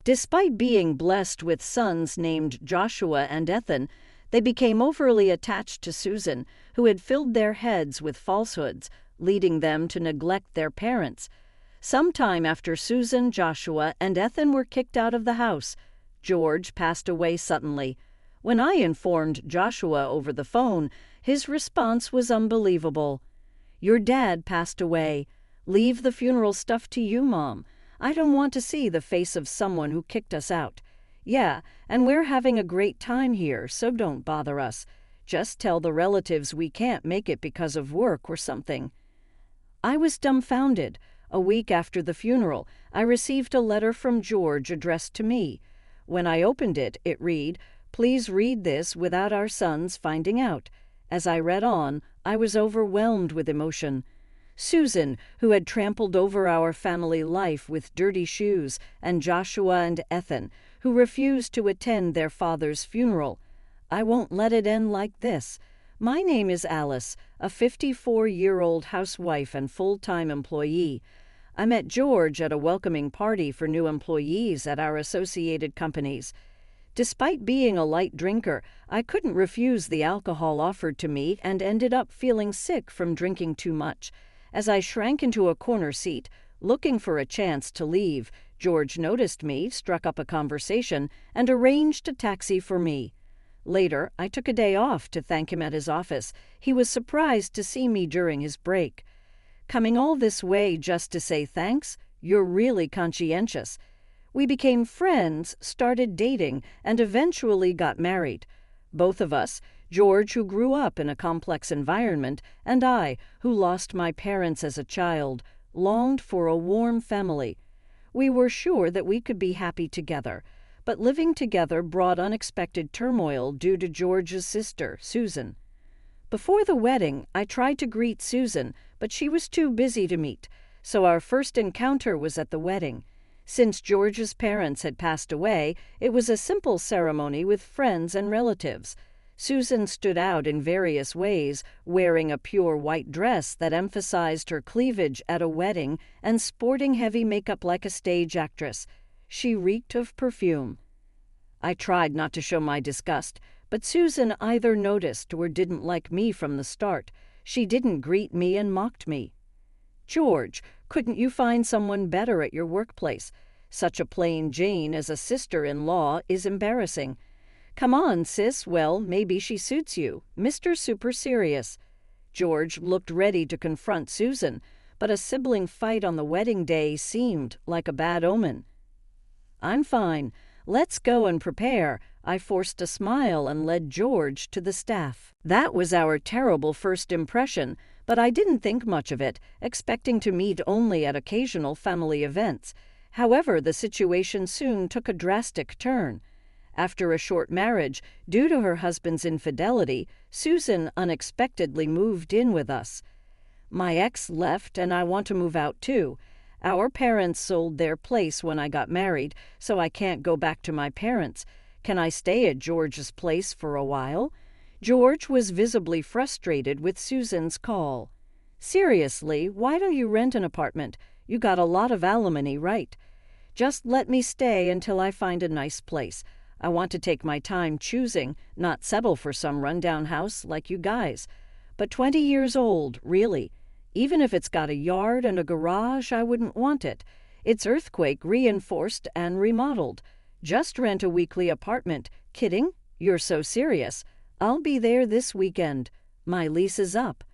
Despite being blessed with sons named Joshua and Ethan, they became overly attached to Susan, who had filled their heads with falsehoods, leading them to neglect their parents. Sometime after Susan, Joshua, and Ethan were kicked out of the house, George passed away suddenly. When I informed Joshua over the phone, his response was unbelievable. "Your dad passed away. Leave the funeral stuff to you, Mom. I don't want to see the face of someone who kicked us out. Yeah, and we're having a great time here, so don't bother us. Just tell the relatives we can't make it because of work or something." I was dumbfounded. A week after the funeral, I received a letter from George addressed to me. When I opened it, it read, "Please read this without our sons finding out." As I read on, I was overwhelmed with emotion. Susan, who had trampled over our family life with dirty shoes, and Joshua and Ethan, who refused to attend their father's funeral. I won't let it end like this. My name is Alice, a 54-year-old housewife and full-time employee. I met George at a welcoming party for new employees at our associated companies. Despite being a light drinker, I couldn't refuse the alcohol offered to me and ended up feeling sick from drinking too much. As I shrank into a corner seat, looking for a chance to leave, George noticed me, struck up a conversation, and arranged a taxi for me. Later, I took a day off to thank him at his office. He was surprised to see me during his break. "Coming all this way just to say thanks? You're really conscientious." We became friends, started dating, and eventually got married. Both of us, George, who grew up in a complex environment, and I, who lost my parents as a child, longed for a warm family. We were sure that we could be happy together, but living together brought unexpected turmoil due to George's sister, Susan. Before the wedding, I tried to greet Susan, but she was too busy to meet, so our first encounter was at the wedding. Since George's parents had passed away, it was a simple ceremony with friends and relatives. Susan stood out in various ways, wearing a pure white dress that emphasized her cleavage at a wedding and sporting heavy makeup like a stage actress. She reeked of perfume. I tried not to show my disgust, but Susan either noticed or didn't like me from the start. She didn't greet me and mocked me. "George, couldn't you find someone better at your workplace? Such a plain Jane as a sister-in-law is embarrassing. Come on, sis, well, maybe she suits you. Mr. Super Serious." George looked ready to confront Susan, but a sibling fight on the wedding day seemed like a bad omen. "I'm fine. Let's go and prepare." I forced a smile and led George to the staff. That was our terrible first impression, but I didn't think much of it, expecting to meet only at occasional family events. However, the situation soon took a drastic turn. After a short marriage, due to her husband's infidelity, Susan unexpectedly moved in with us. "My ex left, and I want to move out too. Our parents sold their place when I got married, so I can't go back to my parents. Can I stay at George's place for a while?" George was visibly frustrated with Susan's call. "Seriously, why don't you rent an apartment? You got a lot of alimony, right? Just let me stay until I find a nice place. I want to take my time choosing, not settle for some rundown house like you guys. But 20 years old, really. Even if it's got a yard and a garage, I wouldn't want it. It's earthquake reinforced and remodeled. Just rent a weekly apartment. Kidding? You're so serious. I'll be there this weekend. My lease is up."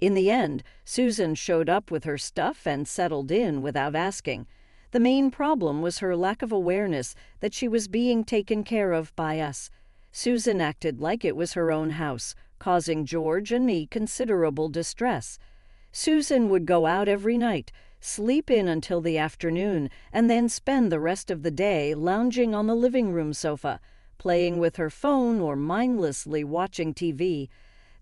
In the end, Susan showed up with her stuff and settled in without asking. The main problem was her lack of awareness that she was being taken care of by us. Susan acted like it was her own house, causing George and me considerable distress. Susan would go out every night, sleep in until the afternoon, and then spend the rest of the day lounging on the living room sofa, playing with her phone or mindlessly watching TV.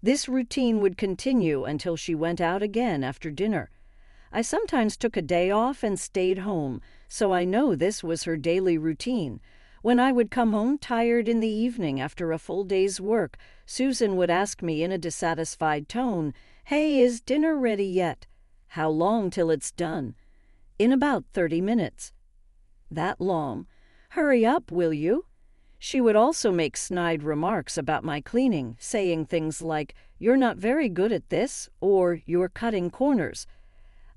This routine would continue until she went out again after dinner. I sometimes took a day off and stayed home, so I know this was her daily routine. When I would come home tired in the evening after a full day's work, Susan would ask me in a dissatisfied tone, "Hey, is dinner ready yet?" "How long till it's done?" "In about 30 minutes." That long. "Hurry up, will you?" She would also make snide remarks about my cleaning, saying things like, "You're not very good at this," or "You're cutting corners."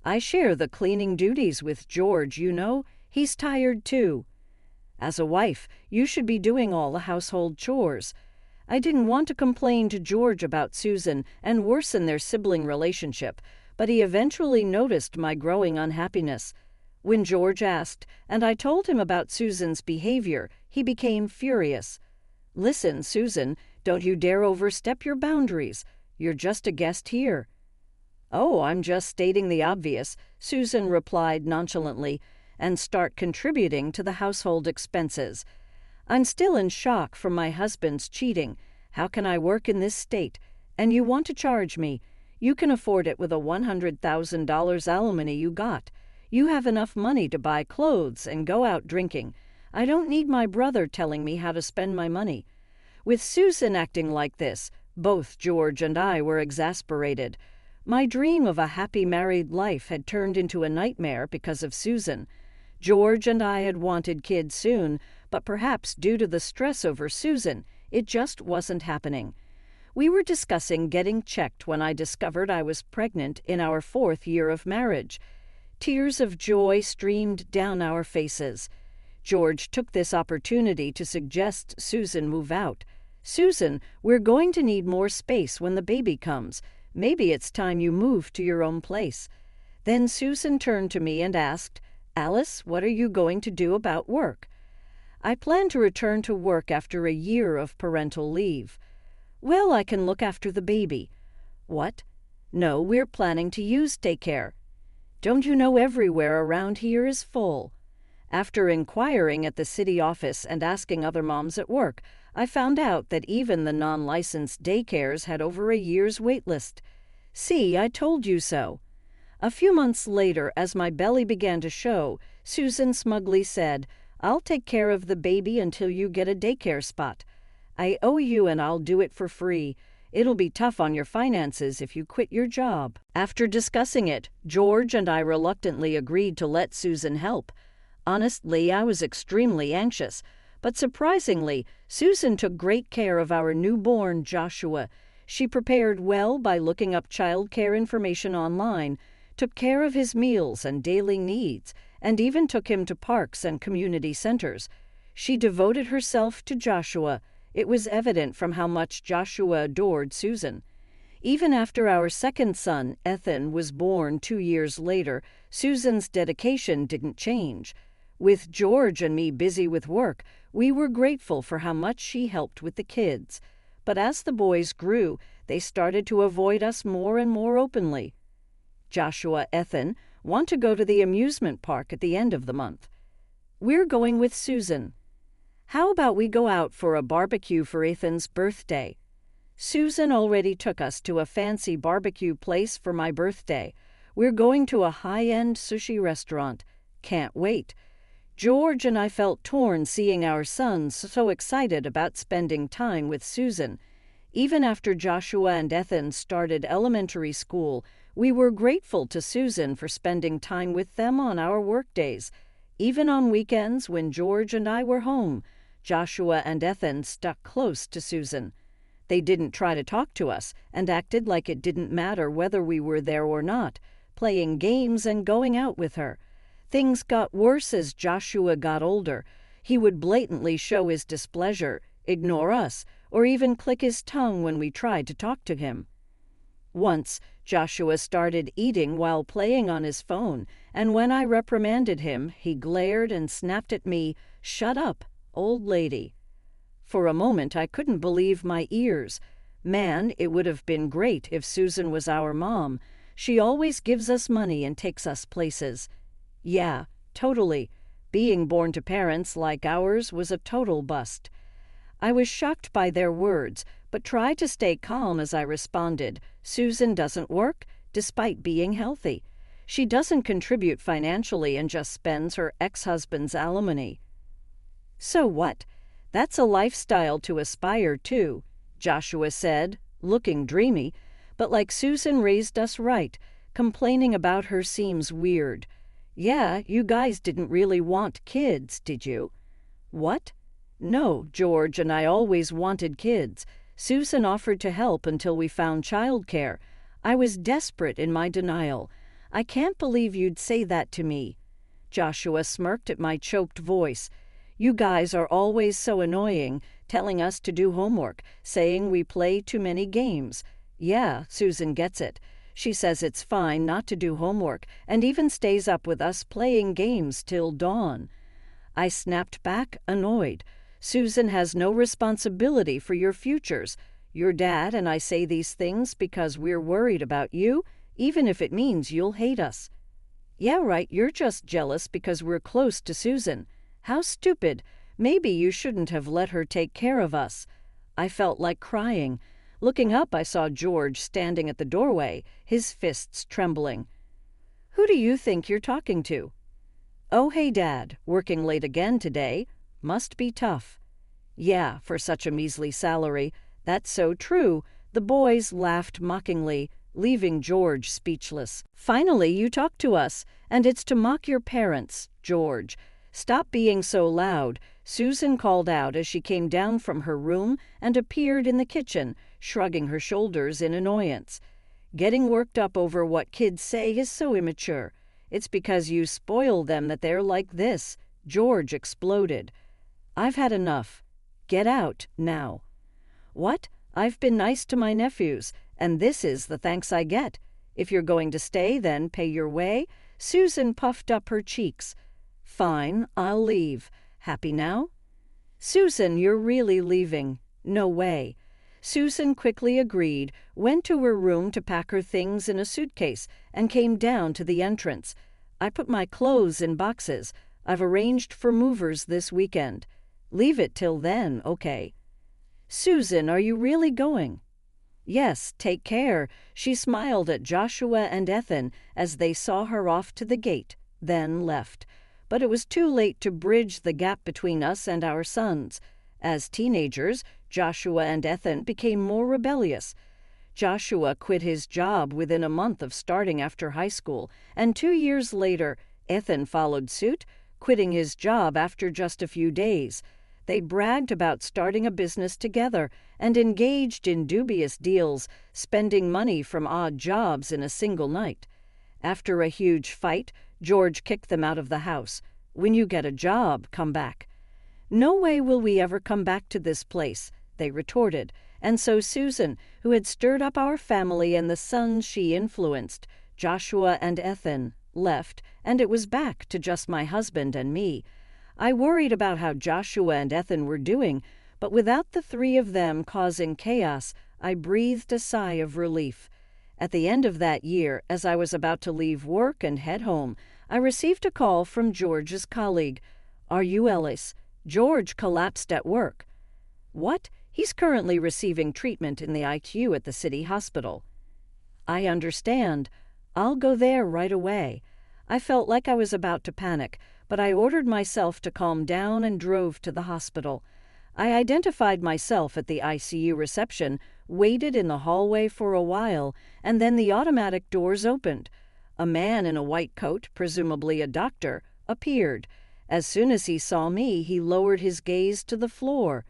I share the cleaning duties with George, you know. He's tired too. As a wife, you should be doing all the household chores. I didn't want to complain to George about Susan and worsen their sibling relationship, but he eventually noticed my growing unhappiness. When George asked, and I told him about Susan's behavior, he became furious. "Listen, Susan, don't you dare overstep your boundaries. You're just a guest here." "Oh, I'm just stating the obvious," Susan replied nonchalantly, "and start contributing to the household expenses. I'm still in shock from my husband's cheating. How can I work in this state? And you want to charge me. You can afford it with a $100,000 alimony you got. You have enough money to buy clothes and go out drinking. I don't need my brother telling me how to spend my money." With Susan acting like this, both George and I were exasperated. My dream of a happy married life had turned into a nightmare because of Susan. George and I had wanted kids soon, but perhaps due to the stress over Susan, it just wasn't happening. We were discussing getting checked when I discovered I was pregnant in our 4th year of marriage. Tears of joy streamed down our faces. George took this opportunity to suggest Susan move out. "Susan, we're going to need more space when the baby comes. Maybe it's time you moved to your own place." Then Susan turned to me and asked, "Alice, what are you going to do about work?" "I plan to return to work after a year of parental leave." "Well, I can look after the baby." "What?" "No, we're planning to use daycare." "Don't you know everywhere around here is full?" After inquiring at the city office and asking other moms at work, I found out that even the non-licensed daycares had over a year's wait list. "See, I told you so." A few months later, as my belly began to show, Susan smugly said, "I'll take care of the baby until you get a daycare spot. I owe you and I'll do it for free. It'll be tough on your finances if you quit your job." After discussing it, George and I reluctantly agreed to let Susan help. Honestly, I was extremely anxious, but surprisingly, Susan took great care of our newborn Joshua. She prepared well by looking up childcare information online, took care of his meals and daily needs, and even took him to parks and community centers. She devoted herself to Joshua. It was evident from how much Joshua adored Susan. Even after our second son, Ethan, was born 2 years later, Susan's dedication didn't change. With George and me busy with work, we were grateful for how much she helped with the kids. But as the boys grew, they started to avoid us more and more openly. Joshua, Ethan, want to go to the amusement park at the end of the month. "We're going with Susan." "How about we go out for a barbecue for Ethan's birthday?" "Susan already took us to a fancy barbecue place for my birthday. We're going to a high-end sushi restaurant. Can't wait." George and I felt torn seeing our sons so excited about spending time with Susan. Even after Joshua and Ethan started elementary school, we were grateful to Susan for spending time with them on our workdays. Even on weekends when George and I were home, Joshua and Ethan stuck close to Susan. They didn't try to talk to us and acted like it didn't matter whether we were there or not, playing games and going out with her. Things got worse as Joshua got older. He would blatantly show his displeasure, ignore us, or even click his tongue when we tried to talk to him. Once, Joshua started eating while playing on his phone, and when I reprimanded him, he glared and snapped at me, "Shut up, old lady." For a moment, I couldn't believe my ears. Man, it would have been great if Susan was our mom. She always gives us money and takes us places. Yeah, totally. Being born to parents like ours was a total bust. I was shocked by their words, but tried to stay calm as I responded. Susan doesn't work, despite being healthy. She doesn't contribute financially and just spends her ex-husband's alimony. So what? That's a lifestyle to aspire to, Joshua said, looking dreamy, but like Susan raised us right, complaining about her seems weird. Yeah, you guys didn't really want kids, did you? What? No, George and I always wanted kids. Susan offered to help until we found childcare. I was desperate in my denial. I can't believe you'd say that to me. Joshua smirked at my choked voice. You guys are always so annoying, telling us to do homework, saying we play too many games. Yeah, Susan gets it. She says it's fine not to do homework and even stays up with us playing games till dawn. I snapped back, annoyed. Susan has no responsibility for your futures. Your dad and I say these things because we're worried about you, even if it means you'll hate us. Yeah, right, you're just jealous because we're close to Susan. How stupid. Maybe you shouldn't have let her take care of us. I felt like crying. Looking up, I saw George standing at the doorway, his fists trembling. Who do you think you're talking to? Oh, hey, Dad, working late again today. Must be tough. Yeah, for such a measly salary. That's so true. The boys laughed mockingly, leaving George speechless. Finally, you talk to us, and it's to mock your parents, George. Stop being so loud, Susan called out as she came down from her room and appeared in the kitchen, shrugging her shoulders in annoyance. Getting worked up over what kids say is so immature. It's because you spoil them that they're like this, George exploded. I've had enough. Get out, now. What? I've been nice to my nephews, and this is the thanks I get. If you're going to stay, then pay your way. Susan puffed up her cheeks. Fine, I'll leave. Happy now? Susan, you're really leaving. No way. Susan quickly agreed, went to her room to pack her things in a suitcase, and came down to the entrance. I put my clothes in boxes. I've arranged for movers this weekend. Leave it till then, okay. Susan, are you really going? Yes, take care. She smiled at Joshua and Ethan as they saw her off to the gate, then left. But it was too late to bridge the gap between us and our sons. As teenagers, Joshua and Ethan became more rebellious. Joshua quit his job within a month of starting after high school, and 2 years later, Ethan followed suit, quitting his job after just a few days. They bragged about starting a business together and engaged in dubious deals, spending money from odd jobs in a single night. After a huge fight, George kicked them out of the house. When you get a job, come back. No way will we ever come back to this place, they retorted, and so Susan, who had stirred up our family and the sons she influenced, Joshua and Ethan, left, and it was back to just my husband and me. I worried about how Joshua and Ethan were doing, but without the three of them causing chaos, I breathed a sigh of relief. At the end of that year, as I was about to leave work and head home, I received a call from George's colleague. Are you Ellis? George collapsed at work. What? He's currently receiving treatment in the ICU at the city hospital. I understand. I'll go there right away. I felt like I was about to panic, but I ordered myself to calm down and drove to the hospital. I identified myself at the ICU reception, waited in the hallway for a while, and then the automatic doors opened. A man in a white coat, presumably a doctor, appeared. As soon as he saw me, he lowered his gaze to the floor.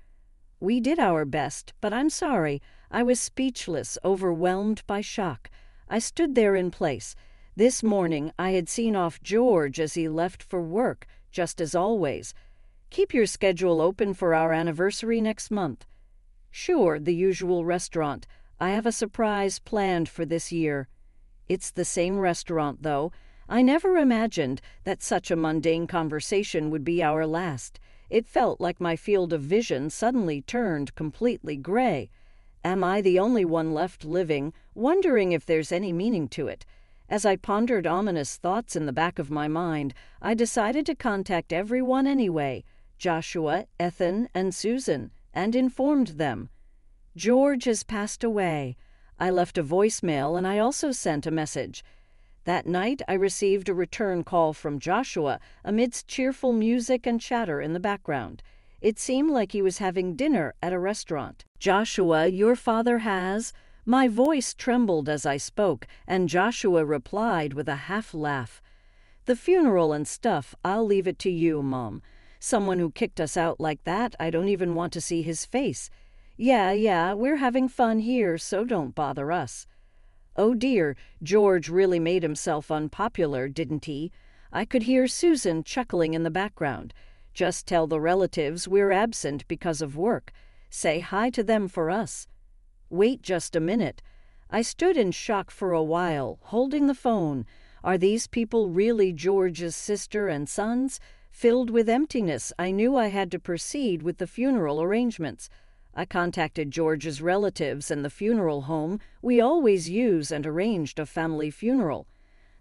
We did our best, but I'm sorry. I was speechless, overwhelmed by shock. I stood there in place. This morning I had seen off George as he left for work, just as always. Keep your schedule open for our anniversary next month. Sure, the usual restaurant. I have a surprise planned for this year. It's the same restaurant, though. I never imagined that such a mundane conversation would be our last. It felt like my field of vision suddenly turned completely gray. Am I the only one left living, wondering if there's any meaning to it? As I pondered ominous thoughts in the back of my mind, I decided to contact everyone anyway, Joshua, Ethan, and Susan, and informed them. George has passed away. I left a voicemail and I also sent a message. That night I received a return call from Joshua amidst cheerful music and chatter in the background. It seemed like he was having dinner at a restaurant. Joshua, your father has... My voice trembled as I spoke, and Joshua replied with a half laugh. The funeral and stuff, I'll leave it to you, Mom. Someone who kicked us out like that, I don't even want to see his face. Yeah, we're having fun here, so don't bother us. Oh dear, George really made himself unpopular, didn't he? I could hear Susan chuckling in the background. Just tell the relatives we're absent because of work. Say hi to them for us. Wait just a minute. I stood in shock for a while, holding the phone. Are these people really George's sister and sons? Filled with emptiness, I knew I had to proceed with the funeral arrangements. I contacted George's relatives and the funeral home we always use and arranged a family funeral.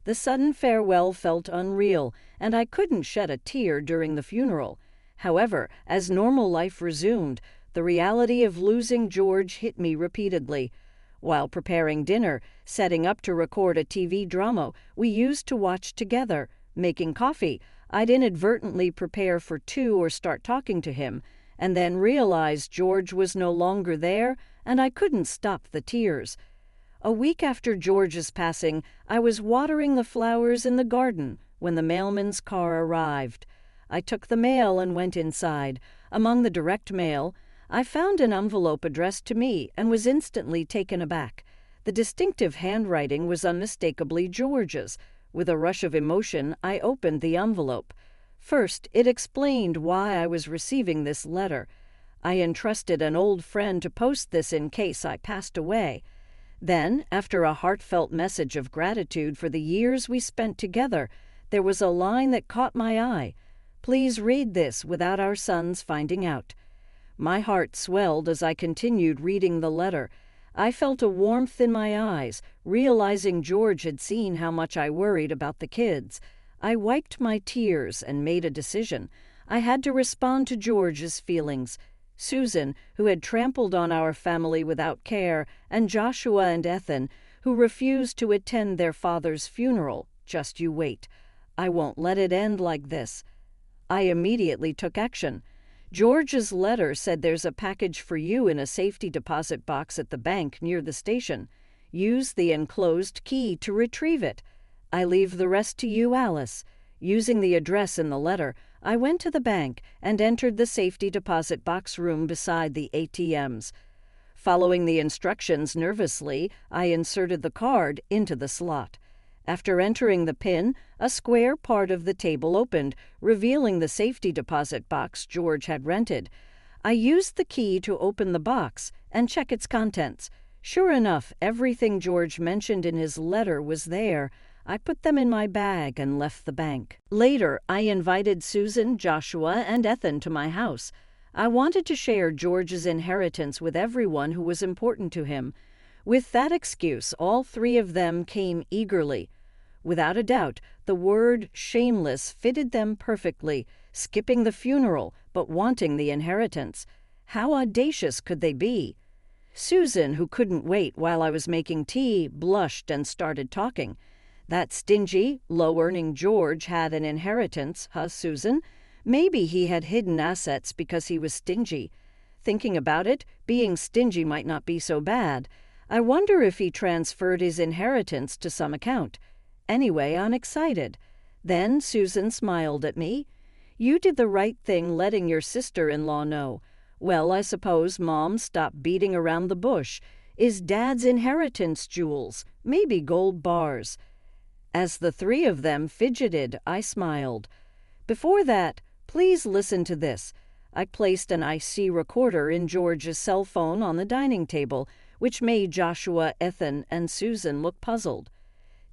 The sudden farewell felt unreal, and I couldn't shed a tear during the funeral. However, as normal life resumed, the reality of losing George hit me repeatedly. While preparing dinner, setting up to record a TV drama we used to watch together, making coffee, I'd inadvertently prepare for two or start talking to him, and then realize George was no longer there, and I couldn't stop the tears. A week after George's passing, I was watering the flowers in the garden when the mailman's car arrived. I took the mail and went inside. Among the direct mail, I found an envelope addressed to me and was instantly taken aback. The distinctive handwriting was unmistakably George's. With a rush of emotion, I opened the envelope. First, it explained why I was receiving this letter. I entrusted an old friend to post this in case I passed away. Then, after a heartfelt message of gratitude for the years we spent together, there was a line that caught my eye. Please read this without our sons finding out. My heart swelled as I continued reading the letter. I felt a warmth in my eyes, realizing George had seen how much I worried about the kids. I wiped my tears and made a decision. I had to respond to George's feelings. Susan, who had trampled on our family without care, and Joshua and Ethan, who refused to attend their father's funeral. Just you wait. I won't let it end like this. I immediately took action. George's letter said there's a package for you in a safety deposit box at the bank near the station. Use the enclosed key to retrieve it. I leave the rest to you, Alice. Using the address in the letter, I went to the bank and entered the safety deposit box room beside the ATMs. Following the instructions nervously, I inserted the card into the slot. After entering the PIN, a square part of the table opened, revealing the safety deposit box George had rented. I used the key to open the box and check its contents. Sure enough, everything George mentioned in his letter was there. I put them in my bag and left the bank. Later, I invited Susan, Joshua, and Ethan to my house. I wanted to share George's inheritance with everyone who was important to him. With that excuse, all three of them came eagerly. Without a doubt, the word shameless fitted them perfectly, skipping the funeral but wanting the inheritance. How audacious could they be? Susan, who couldn't wait while I was making tea, blushed and started talking. That stingy, low-earning George had an inheritance, huh, Susan? Maybe he had hidden assets because he was stingy. Thinking about it, being stingy might not be so bad. I wonder if he transferred his inheritance to some account. Anyway, I'm excited. Then Susan smiled at me. You did the right thing letting your sister-in-law know. Well, I suppose Mom stopped beating around the bush. Is Dad's inheritance jewels? Maybe gold bars. As the three of them fidgeted, I smiled. Before that, please listen to this. I placed an IC recorder in George's cell phone on the dining table, which made Joshua, Ethan, and Susan look puzzled.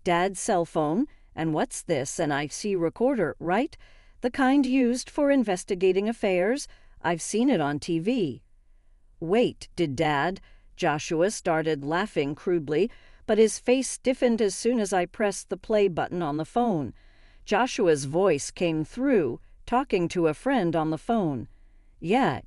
Dad's cell phone, and what's this, an IC recorder, right? The kind used for investigating affairs? I've seen it on TV. Wait, did Dad? Joshua started laughing crudely, but his face stiffened as soon as I pressed the play button on the phone. Joshua's voice came through, talking to a friend on the phone. Yeah,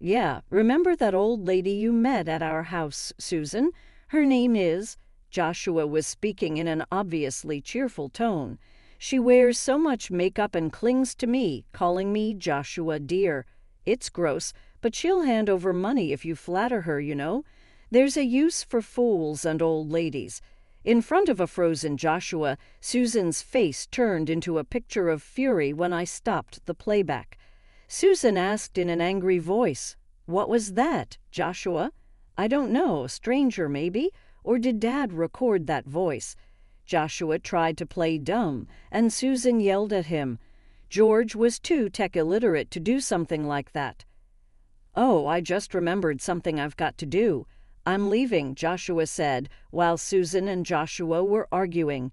remember that old lady you met at our house, Susan? Her name is... Joshua was speaking in an obviously cheerful tone. She wears so much makeup and clings to me, calling me Joshua dear. It's gross, but she'll hand over money if you flatter her, you know. There's a use for fools and old ladies. In front of a frozen Joshua, Susan's face turned into a picture of fury when I stopped the playback. Susan asked in an angry voice, "What was that, Joshua?" "I don't know, a stranger maybe, or did Dad record that voice?" Joshua tried to play dumb, and Susan yelled at him. George was too tech illiterate to do something like that. "Oh, I just remembered something I've got to do. I'm leaving," Joshua said, while Susan and Joshua were arguing.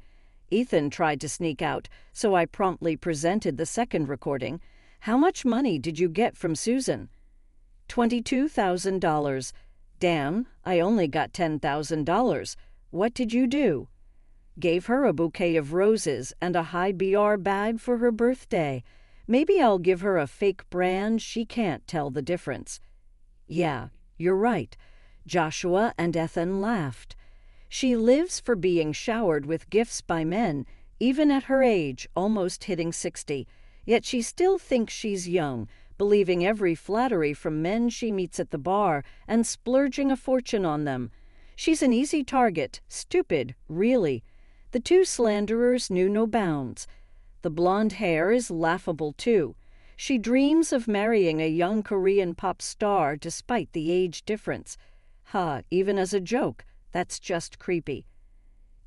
Ethan tried to sneak out, so I promptly presented the second recording. "How much money did you get from Susan?" $22,000. "Dan, I only got $10,000. What did you do?" "Gave her a bouquet of roses and a high BR bag for her birthday. Maybe I'll give her a fake brand she can't tell the difference." "Yeah, you're right." Joshua and Ethan laughed. "She lives for being showered with gifts by men, even at her age, almost hitting 60. Yet she still thinks she's young, believing every flattery from men she meets at the bar and splurging a fortune on them. She's an easy target, stupid, really." The two slanderers knew no bounds. The blonde hair is laughable, too. She dreams of marrying a young Korean pop star despite the age difference. Even as a joke, that's just creepy.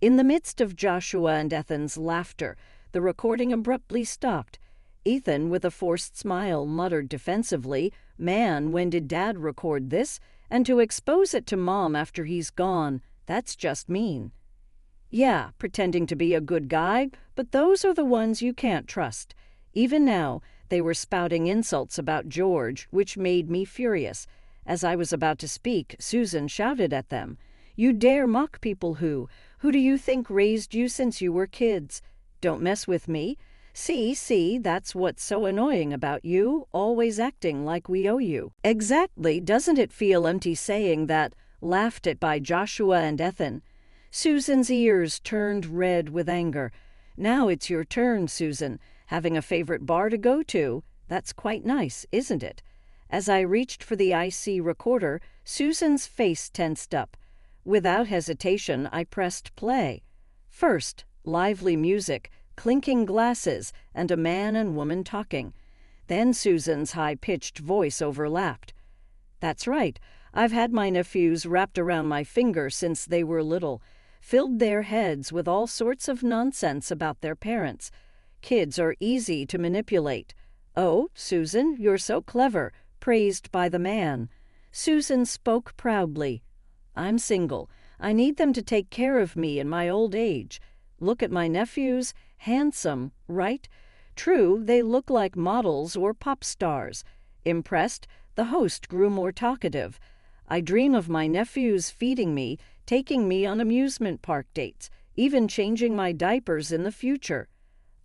In the midst of Joshua and Ethan's laughter, the recording abruptly stopped. Ethan, with a forced smile, muttered defensively, "Man, when did Dad record this? And to expose it to Mom after he's gone, that's just mean." "Yeah, pretending to be a good guy, but those are the ones you can't trust." Even now, they were spouting insults about George, which made me furious. As I was about to speak, Susan shouted at them, "You dare mock people who do you think raised you since you were kids? Don't mess with me. See, that's what's so annoying about you, always acting like we owe you." "Exactly, doesn't it feel empty saying that?" laughed at by Joshua and Ethan. Susan's ears turned red with anger. "Now it's your turn, Susan. Having a favorite bar to go to? That's quite nice, isn't it?" As I reached for the IC recorder, Susan's face tensed up. Without hesitation, I pressed play. First, lively music, clinking glasses, and a man and woman talking. Then Susan's high-pitched voice overlapped. "That's right. I've had my nephews wrapped around my finger since they were little. Filled their heads with all sorts of nonsense about their parents. Kids are easy to manipulate." "Oh, Susan, you're so clever," praised by the man. Susan spoke proudly. "I'm single. I need them to take care of me in my old age. Look at my nephews. Handsome, right? True, they look like models or pop stars." Impressed, the host grew more talkative. "I dream of my nephews feeding me, taking me on amusement park dates, even changing my diapers in the future."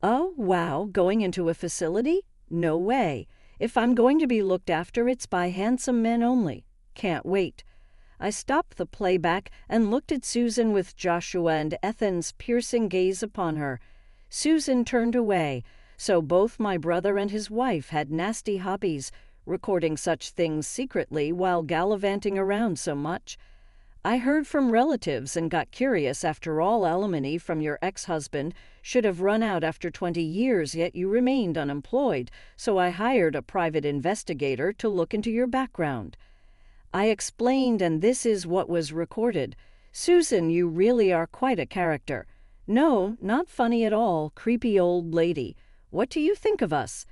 "Oh, wow, going into a facility? No way. If I'm going to be looked after, it's by handsome men only. Can't wait." I stopped the playback and looked at Susan with Joshua and Ethan's piercing gaze upon her. Susan turned away, so both my brother and his wife had nasty hobbies, recording such things secretly while gallivanting around so much. "I heard from relatives and got curious. After all, alimony from your ex-husband should have run out after 20 years, yet you remained unemployed, so I hired a private investigator to look into your background." I explained, and this is what was recorded. "Susan, you really are quite a character." "No, not funny at all, creepy old lady. What do you think of us?"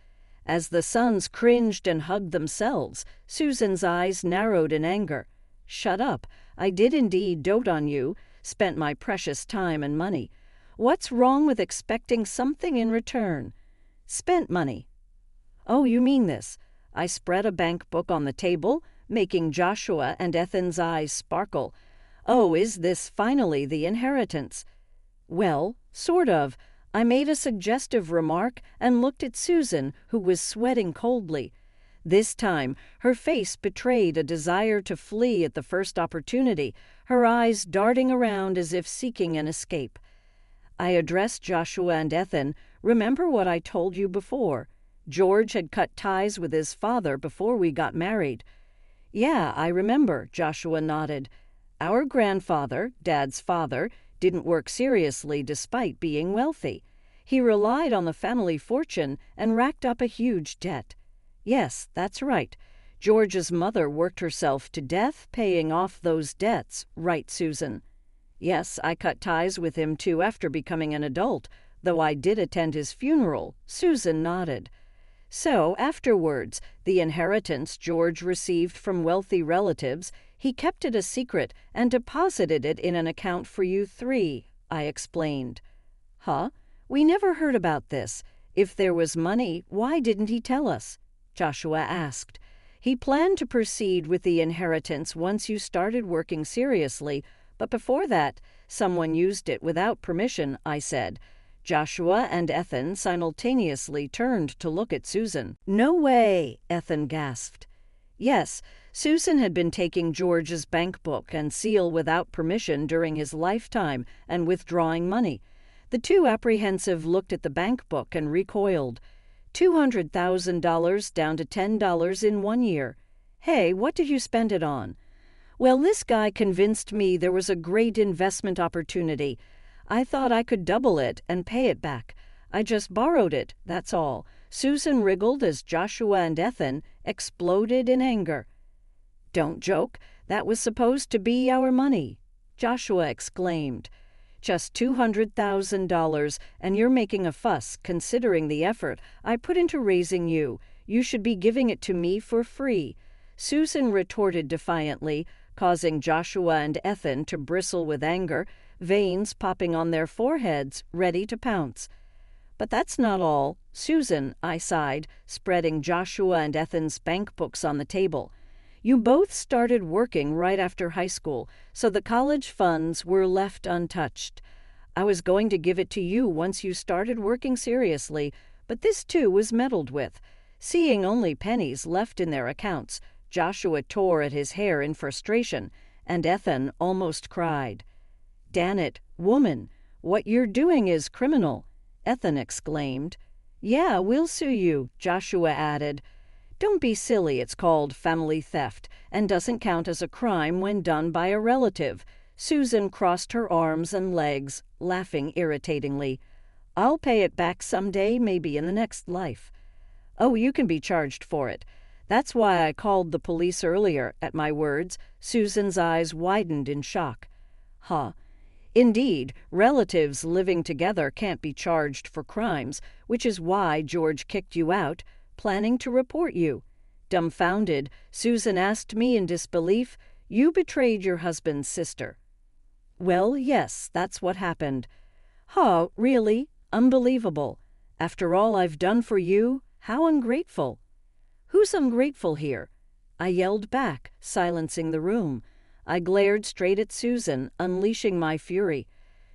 As the sons cringed and hugged themselves, Susan's eyes narrowed in anger. "Shut up. I did indeed dote on you, spent my precious time and money. What's wrong with expecting something in return?" "Spent money." "Oh, you mean this." I spread a bank book on the table, making Joshua and Ethan's eyes sparkle. "Oh, is this finally the inheritance?" "Well, sort of." I made a suggestive remark and looked at Susan, who was sweating coldly. This time, her face betrayed a desire to flee at the first opportunity, her eyes darting around as if seeking an escape. I addressed Joshua and Ethan. "Remember what I told you before? George had cut ties with his father before we got married." "Yeah, I remember," Joshua nodded. "Our grandfather, Dad's father, didn't work seriously despite being wealthy. He relied on the family fortune and racked up a huge debt. Yes, that's right. George's mother worked herself to death paying off those debts, right, Susan? Yes, I cut ties with him too after becoming an adult, though I did attend his funeral. Susan nodded. So, afterwards, the inheritance George received from wealthy relatives, he kept it a secret and deposited it in an account for you three, I explained. Huh? We never heard about this. If there was money, why didn't he tell us? Joshua asked. He planned to proceed with the inheritance once you started working seriously, but before that, someone used it without permission, I said. Joshua and Ethan simultaneously turned to look at Susan. No way, Ethan gasped. Yes, Susan had been taking George's bank book and seal without permission during his lifetime and withdrawing money. The two apprehensive looked at the bank book and recoiled. $200,000 down to $10 in 1 year. Hey, what did you spend it on? Well, this guy convinced me there was a great investment opportunity. I thought I could double it and pay it back. I just borrowed it, that's all. Susan wriggled as Joshua and Ethan exploded in anger. Don't joke. That was supposed to be our money, Joshua exclaimed. Just $200,000, and you're making a fuss, considering the effort I put into raising you. You should be giving it to me for free, Susan retorted defiantly, causing Joshua and Ethan to bristle with anger, veins popping on their foreheads, ready to pounce. But that's not all. Susan, I sighed, spreading Joshua and Ethan's bank books on the table. You both started working right after high school, so the college funds were left untouched. I was going to give it to you once you started working seriously, but this too was meddled with. Seeing only pennies left in their accounts, Joshua tore at his hair in frustration, and Ethan almost cried. "Dan it, woman, what you're doing is criminal," Ethan exclaimed. "Yeah, we'll sue you," Joshua added. "Don't be silly, it's called family theft, and doesn't count as a crime when done by a relative." Susan crossed her arms and legs, laughing irritatingly. "I'll pay it back someday, maybe in the next life." "Oh, you can be charged for it. That's why I called the police earlier." At my words, Susan's eyes widened in shock. Huh. Indeed, relatives living together can't be charged for crimes, which is why George kicked you out, planning to report you. Dumbfounded, Susan asked me in disbelief, "You betrayed your husband's sister." "Well, yes, that's what happened." "Huh, really? Unbelievable. After all I've done for you, how ungrateful." "Who's ungrateful here?" I yelled back, silencing the room. I glared straight at Susan, unleashing my fury.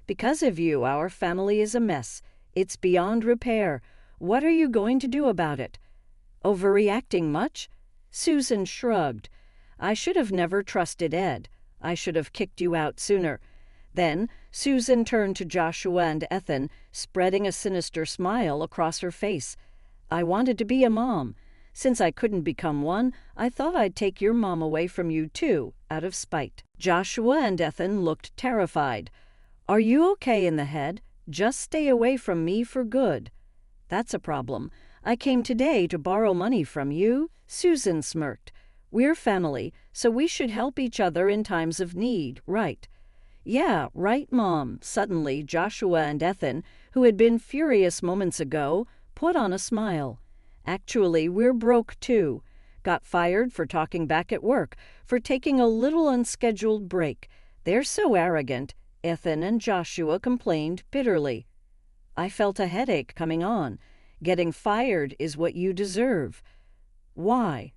"Because of you, our family is a mess. It's beyond repair. What are you going to do about it?" "Overreacting much?" Susan shrugged. "I should have never trusted Ed. I should have kicked you out sooner." Then Susan turned to Joshua and Ethan, spreading a sinister smile across her face. "I wanted to be a mom. Since I couldn't become one, I thought I'd take your mom away from you too, out of spite." Joshua and Ethan looked terrified. "Are you okay in the head? Just stay away from me for good." "That's a problem. I came today to borrow money from you," Susan smirked. "We're family, so we should help each other in times of need, right?" "Yeah, right, Mom." Suddenly, Joshua and Ethan, who had been furious moments ago, put on a smile. "Actually, we're broke too. Got fired for talking back at work, for taking a little unscheduled break. They're so arrogant," Ethan and Joshua complained bitterly. I felt a headache coming on. "Getting fired is what you deserve." "Why?"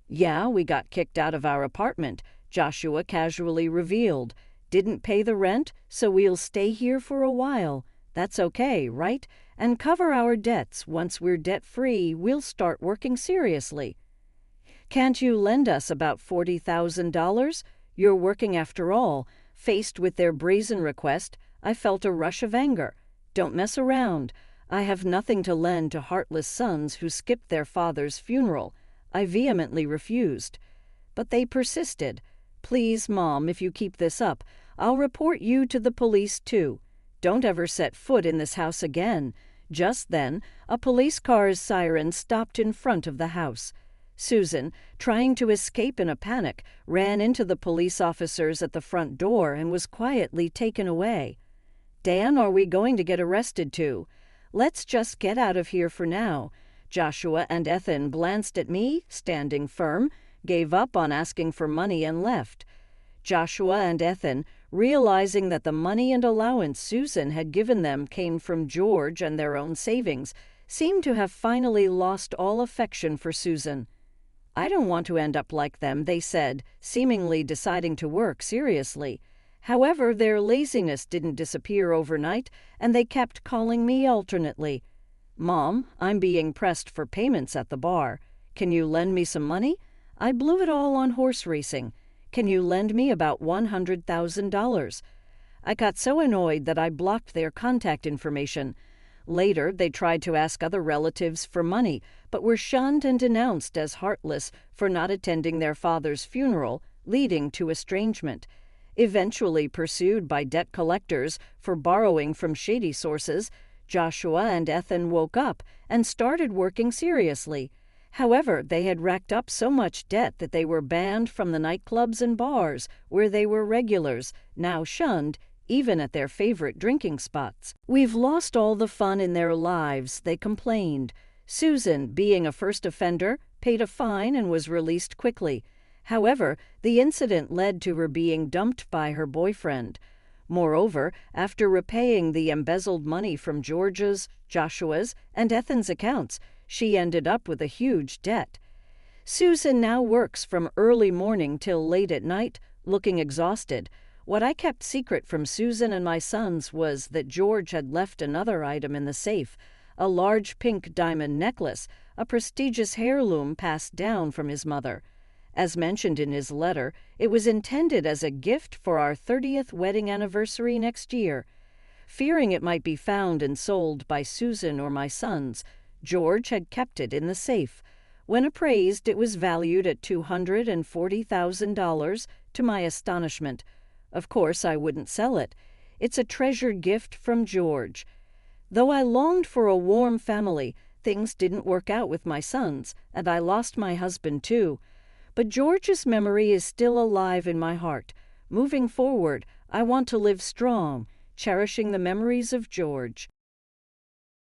"Yeah, we got kicked out of our apartment," Joshua casually revealed. "Didn't pay the rent, so we'll stay here for a while. That's okay, right? And cover our debts. Once we're debt-free, we'll start working seriously." "Can't you lend us about $40,000? You're working after all." Faced with their brazen request, I felt a rush of anger. "Don't mess around. I have nothing to lend to heartless sons who skipped their father's funeral." I vehemently refused. But they persisted. "Please, Mom, if you keep this up, I'll report you to the police too. Don't ever set foot in this house again." Just then, a police car's siren stopped in front of the house. Susan, trying to escape in a panic, ran into the police officers at the front door and was quietly taken away. "Dan, are we going to get arrested too?" "Let's just get out of here for now." Joshua and Ethan glanced at me, standing firm, gave up on asking for money and left. Joshua and Ethan, realizing that the money and allowance Susan had given them came from George and their own savings, seemed to have finally lost all affection for Susan. "I don't want to end up like them," they said, seemingly deciding to work seriously. However, their laziness didn't disappear overnight, and they kept calling me alternately. "Mom, I'm being pressed for payments at the bar. Can you lend me some money? I blew it all on horse racing. Can you lend me about $100,000? I got so annoyed that I blocked their contact information. Later, they tried to ask other relatives for money, but were shunned and denounced as heartless for not attending their father's funeral, leading to estrangement. Eventually pursued by debt collectors for borrowing from shady sources, Joshua and Ethan woke up and started working seriously. However, they had racked up so much debt that they were banned from the nightclubs and bars where they were regulars, now shunned, even at their favorite drinking spots. "We've lost all the fun in their lives," they complained. Susan, being a first offender, paid a fine and was released quickly. However, the incident led to her being dumped by her boyfriend. Moreover, after repaying the embezzled money from George's, Joshua's, and Ethan's accounts, she ended up with a huge debt. Susan now works from early morning till late at night, looking exhausted. What I kept secret from Susan and my sons was that George had left another item in the safe, a large pink diamond necklace, a prestigious heirloom passed down from his mother. As mentioned in his letter, it was intended as a gift for our 30th wedding anniversary next year. Fearing it might be found and sold by Susan or my sons, George had kept it in the safe. When appraised, it was valued at $240,000, to my astonishment. Of course, I wouldn't sell it. It's a treasured gift from George. Though I longed for a warm family, things didn't work out with my sons, and I lost my husband too. But George's memory is still alive in my heart. Moving forward, I want to live strong, cherishing the memories of George.